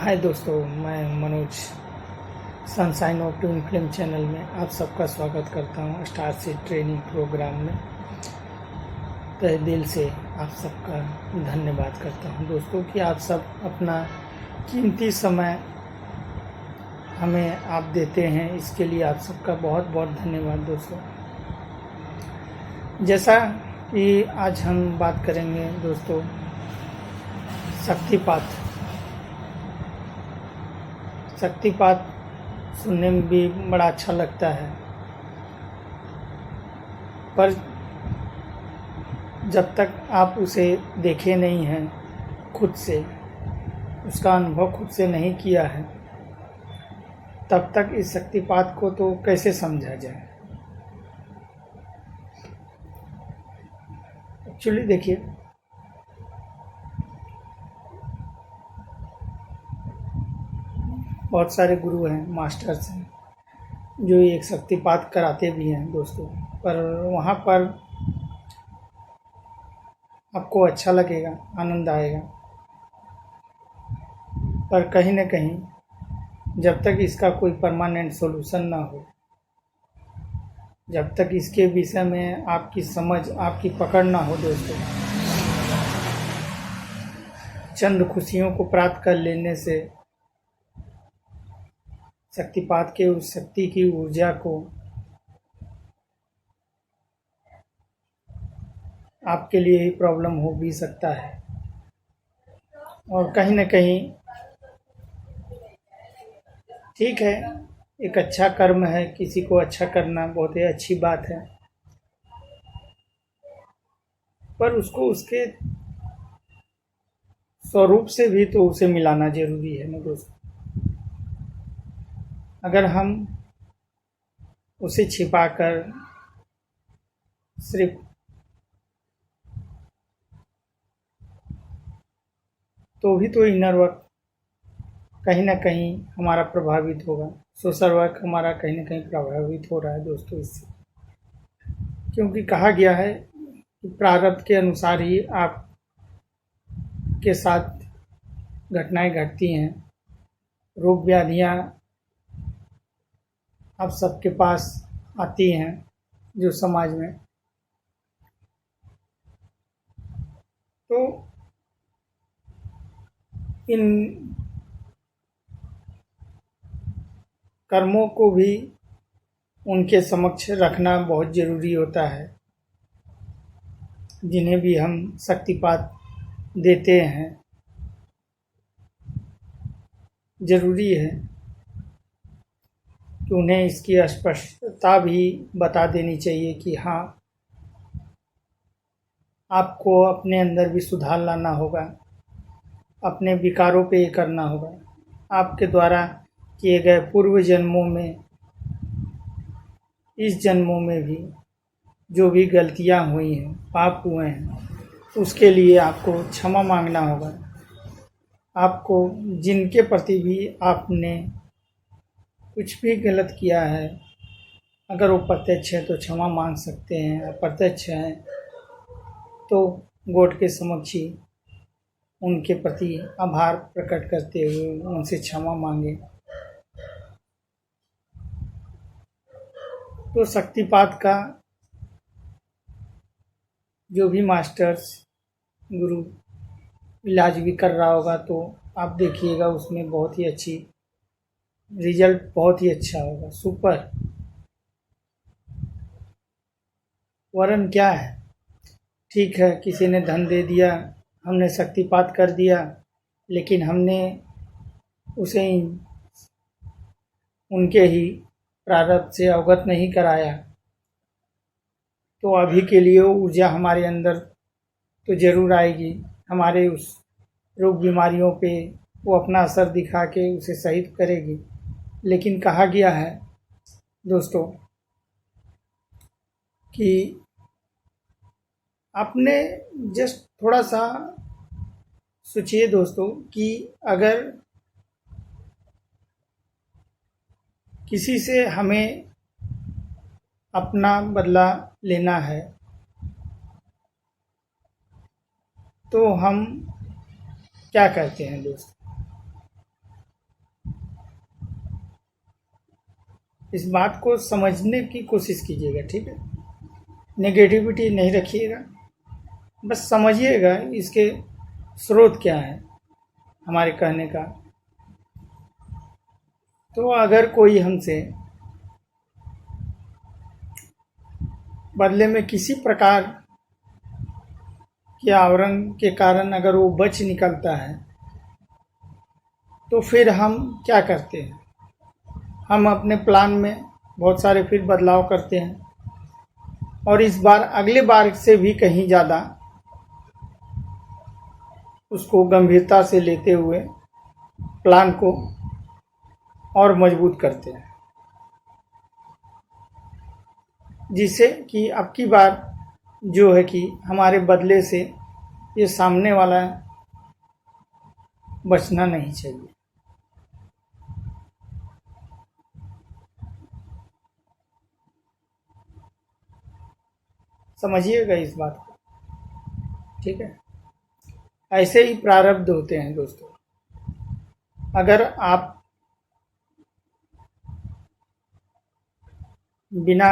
हाय दोस्तों, मैं Manoj sunshine of twin film channel में आप सबका स्वागत करता हूं। स्टार से ट्रेनिंग प्रोग्राम में तहे दिल से आप सबका धन्यवाद करता हूं दोस्तों कि आप सब अपना कीमती समय हमें आप देते हैं। इसके लिए आप सबका बहुत बहुत धन्यवाद दोस्तों। जैसा कि आज हम बात करेंगे दोस्तों शक्तिपात सुनने में भी बड़ा अच्छा लगता है, पर जब तक आप उसे देखे नहीं हैं, खुद से उसका अनुभव खुद से नहीं किया है, तब तक इस शक्तिपात को तो कैसे समझा जाए। एक्चुअली देखिए, बहुत सारे गुरु हैं, मास्टर्स हैं, जो एक शक्तिपात कराते भी हैं दोस्तों, पर वहाँ पर आपको अच्छा लगेगा, आनंद आएगा, पर कहीं न कहीं जब तक इसका कोई परमानेंट सॉल्यूशन ना हो, जब तक इसके विषय में आपकी समझ, आपकी पकड़ ना हो दोस्तों, चंद खुशियों को प्राप्त कर लेने से शक्तिपात के उस शक्ति की ऊर्जा को आपके लिए ही प्रॉब्लम हो भी सकता है। और कहीं न कहीं ठीक है, एक अच्छा कर्म है, किसी को अच्छा करना बहुत ही अच्छी बात है, पर उसको उसके स्वरूप से भी तो उसे मिलाना जरूरी है ना दोस्तों। अगर हम उसे छिपाकर सिर्फ तो भी तो इनर वर्क कहीं ना कहीं हमारा प्रभावित होगा, सोशल वर्क हमारा कहीं ना कहीं प्रभावित हो रहा है दोस्तों इससे, क्योंकि कहा गया है कि प्रारब्ध के अनुसार ही आप के साथ घटनाएं घटती हैं। रोग व्याधियां आप सबके पास आती हैं जो समाज में, तो इन कर्मों को भी उनके समक्ष रखना बहुत ज़रूरी होता है, जिन्हें भी हम शक्तिपात देते हैं। ज़रूरी है कि उन्हें इसकी स्पष्टता भी बता देनी चाहिए कि हाँ, आपको अपने अंदर भी सुधार लाना होगा, अपने विकारों पे ये करना होगा। आपके द्वारा किए गए पूर्व जन्मों में, इस जन्मों में भी जो भी गलतियां हुई हैं, पाप हुए हैं, उसके लिए आपको क्षमा मांगना होगा। आपको जिनके प्रति भी आपने कुछ भी गलत किया है, अगर वो प्रत्यक्ष है तो क्षमा मांग सकते हैं, अप्रत्यक्ष है तो गॉड के समक्ष ही उनके प्रति आभार प्रकट करते हुए उनसे क्षमा मांगे। तो शक्तिपात का जो भी मास्टर्स गुरु इलाज भी कर रहा होगा, तो आप देखिएगा उसमें बहुत ही अच्छी रिजल्ट, बहुत ही अच्छा होगा, सुपर। वरन क्या है, ठीक है, किसी ने धन दे दिया, हमने शक्तिपात कर दिया, लेकिन हमने उसे उनके ही प्रारब्ध से अवगत नहीं कराया, तो अभी के लिए ऊर्जा हमारे अंदर तो ज़रूर आएगी, हमारे उस रोग बीमारियों पे वो अपना असर दिखा के उसे सही करेगी। लेकिन कहा गया है दोस्तों कि आपने जस्ट थोड़ा सा सोचिए दोस्तों कि अगर किसी से हमें अपना बदला लेना है तो हम क्या करते हैं दोस्तों? इस बात को समझने की कोशिश कीजिएगा, ठीक है। नेगेटिविटी नहीं रखिएगा, बस समझिएगा इसके स्रोत क्या है हमारे कहने का। तो अगर कोई हमसे बदले में किसी प्रकार के आवरण के कारण अगर वो बच निकलता है, तो फिर हम क्या करते हैं, हम अपने प्लान में बहुत सारे फिर बदलाव करते हैं और इस बार अगले बार से भी कहीं ज़्यादा उसको गंभीरता से लेते हुए प्लान को और मजबूत करते हैं, जिससे कि अब की बार जो है कि हमारे बदले से ये सामने वाला बचना नहीं चाहिए। समझिएगा इस बात को, ठीक है। ऐसे ही प्रारब्ध होते हैं दोस्तों। अगर आप बिना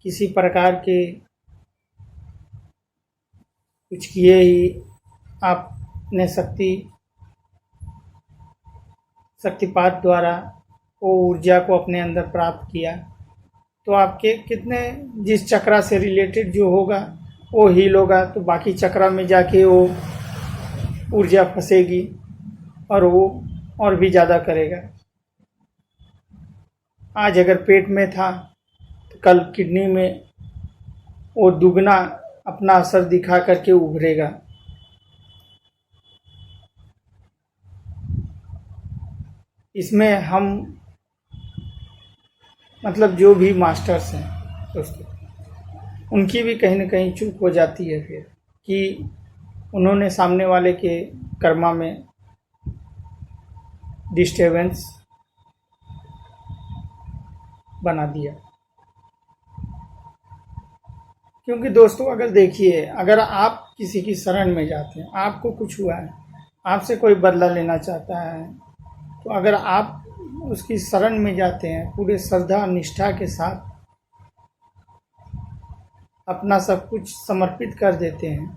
किसी प्रकार के कुछ किए ही आपने शक्तिपात द्वारा वो ऊर्जा को अपने अंदर प्राप्त किया, तो आपके कितने जिस चक्रा से रिलेटेड जो होगा वो हील होगा, तो बाकी चक्रा में जाके वो ऊर्जा फंसेगी और वो और भी ज़्यादा करेगा। आज अगर पेट में था तो कल किडनी में वो दुगना अपना असर दिखा करके उभरेगा। इसमें हम मतलब जो भी मास्टर्स हैं दोस्तों, उनकी भी कहीं ना कहीं चूक हो जाती है फिर कि उन्होंने सामने वाले के कर्मा में डिस्टर्बेंस बना दिया। क्योंकि दोस्तों अगर देखिए, अगर आप किसी की शरण में जाते हैं, आपको कुछ हुआ है, आपसे कोई बदला लेना चाहता है, तो अगर आप उसकी शरण में जाते हैं पूरे श्रद्धा निष्ठा के साथ, अपना सब कुछ समर्पित कर देते हैं,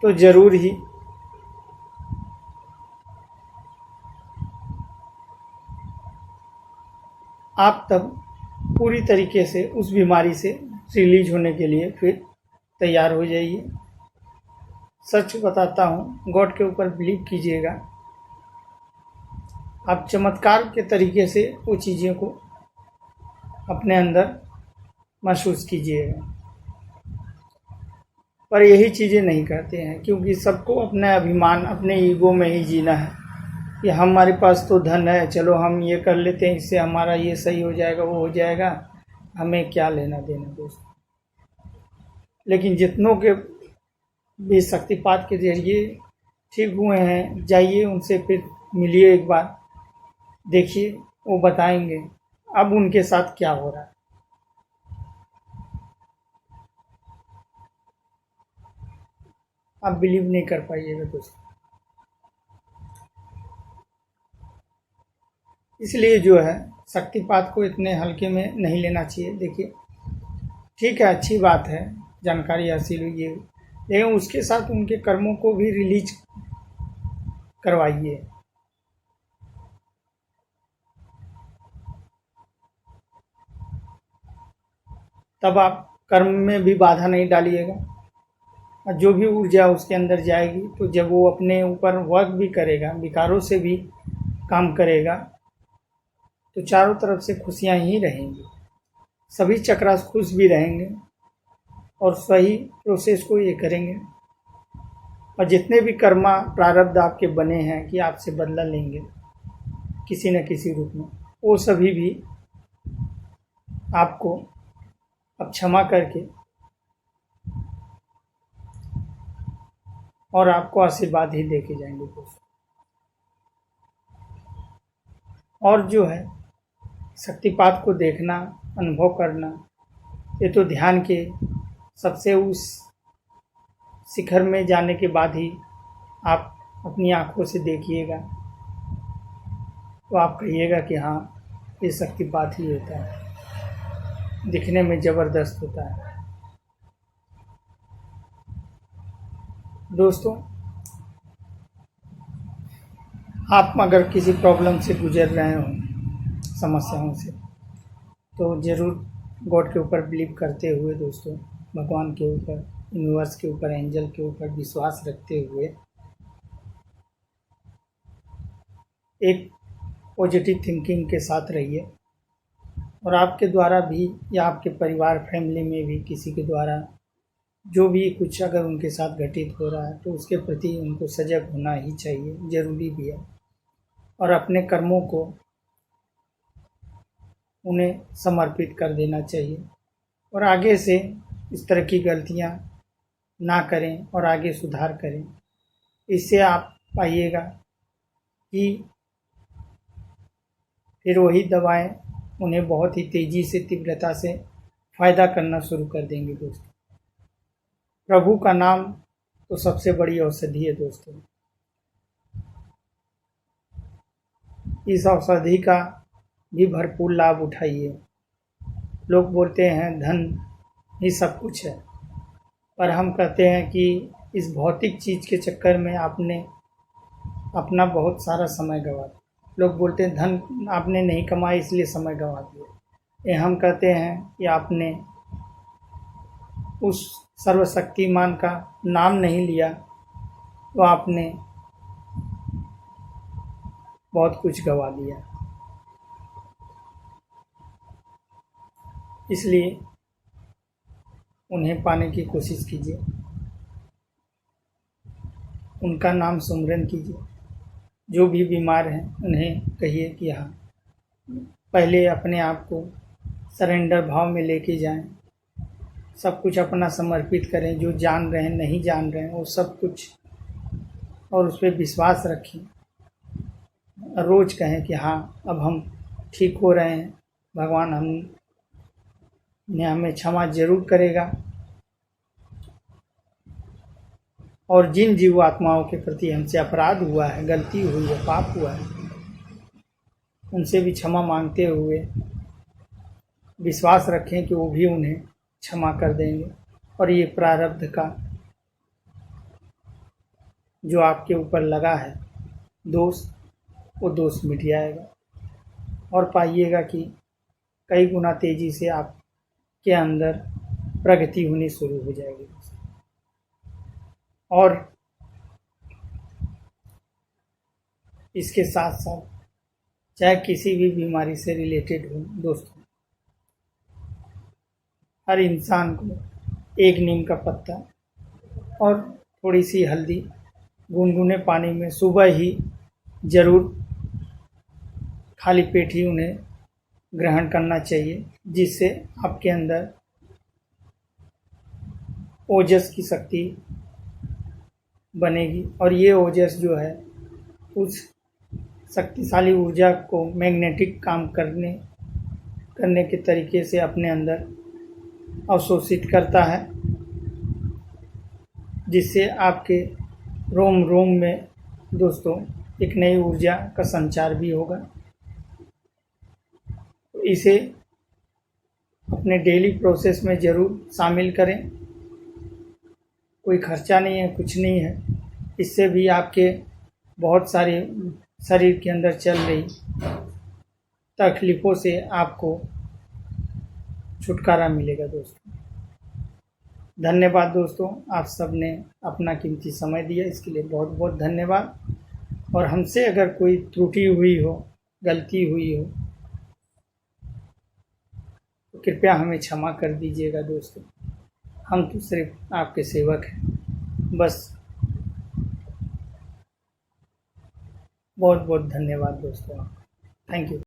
तो जरूर ही आप तब पूरी तरीके से उस बीमारी से रिलीज होने के लिए फिर तैयार हो जाइए। सच बताता हूँ, गॉड के ऊपर बिलीव कीजिएगा, आप चमत्कार के तरीके से वो चीज़ों को अपने अंदर महसूस कीजिएगा। पर यही चीज़ें नहीं करते हैं, क्योंकि सबको अपना अभिमान, अपने ईगो में ही जीना है कि हमारे पास तो धन है, चलो हम ये कर लेते हैं, इससे हमारा ये सही हो जाएगा, वो हो जाएगा, हमें क्या लेना देना दोस्तों। लेकिन जितनों के भी शक्तिपात के जरिए ठीक हुए हैं, जाइए उनसे फिर मिलिए एक बार, देखिए वो बताएंगे अब उनके साथ क्या हो रहा है। आप बिलीव नहीं कर पाइएगा दोस्तों। इसलिए जो है शक्तिपात को इतने हल्के में नहीं लेना चाहिए। देखिए ठीक है, अच्छी बात है, जानकारी हासिल हुई है, लेकिन उसके साथ उनके कर्मों को भी रिलीज करवाइए। तब आप कर्म में भी बाधा नहीं डालिएगा, और जो भी ऊर्जा उसके अंदर जाएगी, तो जब वो अपने ऊपर वर्क भी करेगा, विकारों से भी काम करेगा, तो चारों तरफ से खुशियाँ ही रहेंगी, सभी चक्रास खुश भी रहेंगे और सही प्रोसेस को ये करेंगे। और जितने भी कर्मा प्रारब्ध आपके बने हैं कि आपसे बदला लेंगे किसी न किसी रूप में, वो सभी भी आपको अब क्षमा करके और आपको आशीर्वाद ही दे के जाएंगे दोस्तों। और जो है शक्तिपात को देखना, अनुभव करना, ये तो ध्यान के सबसे उस शिखर में जाने के बाद ही आप अपनी आँखों से देखिएगा तो आप कहिएगा कि हाँ, ये शक्तिपात ही होता है, दिखने में ज़बरदस्त होता है। दोस्तों, आप अगर किसी प्रॉब्लम से गुजर रहे हो, समस्याओं से, तो ज़रूर गॉड के ऊपर बिलीव करते हुए दोस्तों, भगवान के ऊपर, यूनिवर्स के ऊपर, एंजल के ऊपर विश्वास रखते हुए एक पॉजिटिव थिंकिंग के साथ रहिए। और आपके द्वारा भी या आपके परिवार फैमिली में भी किसी के द्वारा जो भी कुछ अगर उनके साथ घटित हो रहा है तो उसके प्रति उनको सजग होना ही चाहिए, ज़रूरी भी है। और अपने कर्मों को उन्हें समर्पित कर देना चाहिए और आगे से इस तरह की गलतियां ना करें और आगे सुधार करें। इससे आप पाइएगा कि फिर वही दवाएं उन्हें बहुत ही तेज़ी से, तीव्रता से फ़ायदा करना शुरू कर देंगे। दोस्तों, प्रभु का नाम तो सबसे बड़ी औषधि है। दोस्तों, इस औषधि का भी भरपूर लाभ उठाइए। लोग बोलते हैं धन ही सब कुछ है, पर हम कहते हैं कि इस भौतिक चीज़ के चक्कर में आपने अपना बहुत सारा समय गंवा दिया। लोग बोलते हैं धन आपने नहीं कमाया इसलिए समय गंवा दिया। ये हम कहते हैं कि आपने उस सर्वशक्तिमान का नाम नहीं लिया तो आपने बहुत कुछ गंवा दिया। इसलिए उन्हें पाने की कोशिश कीजिए, उनका नाम सुमिरन कीजिए। जो भी बीमार हैं उन्हें कहिए कि हाँ, पहले अपने आप को सरेंडर भाव में लेके जाएं, सब कुछ अपना समर्पित करें। जो जान रहे हैं, नहीं जान रहे हैं, वो सब कुछ, और उस पर विश्वास रखें। रोज़ कहें कि हाँ, अब हम ठीक हो रहे हैं, भगवान हमें क्षमा जरूर करेगा। और जिन जीव आत्माओं के प्रति हमसे अपराध हुआ है, गलती हुई है, पाप हुआ है, उनसे भी क्षमा मांगते हुए विश्वास रखें कि वो भी उन्हें क्षमा कर देंगे और ये प्रारब्ध का जो आपके ऊपर लगा है दोष, वो दोष मिट जाएगा और पाइएगा कि कई गुना तेज़ी से आपके अंदर प्रगति होनी शुरू हो जाएगी। और इसके साथ साथ चाहे किसी भी बीमारी से रिलेटेड हो दोस्तों, हर इंसान को एक नीम का पत्ता और थोड़ी सी हल्दी गुनगुने पानी में सुबह ही ज़रूर खाली पेट ही उन्हें ग्रहण करना चाहिए, जिससे आपके अंदर ओजस की शक्ति बनेगी। और ये ओजस जो है उस शक्तिशाली ऊर्जा को मैग्नेटिक काम करने के तरीके से अपने अंदर अवशोषित करता है, जिससे आपके रोम रोम में दोस्तों एक नई ऊर्जा का संचार भी होगा। तो इसे अपने डेली प्रोसेस में ज़रूर शामिल करें। कोई खर्चा नहीं है, कुछ नहीं है। इससे भी आपके बहुत सारे शरीर के अंदर चल रही तकलीफ़ों से आपको छुटकारा मिलेगा। दोस्तों, धन्यवाद। दोस्तों, आप सब ने अपना कीमती समय दिया, इसके लिए बहुत बहुत धन्यवाद। और हमसे अगर कोई त्रुटि हुई हो, गलती हुई हो, तो कृपया हमें क्षमा कर दीजिएगा। दोस्तों, हम तो सिर्फ आपके सेवक हैं, बस। बहुत बहुत धन्यवाद दोस्तों, थैंक यू।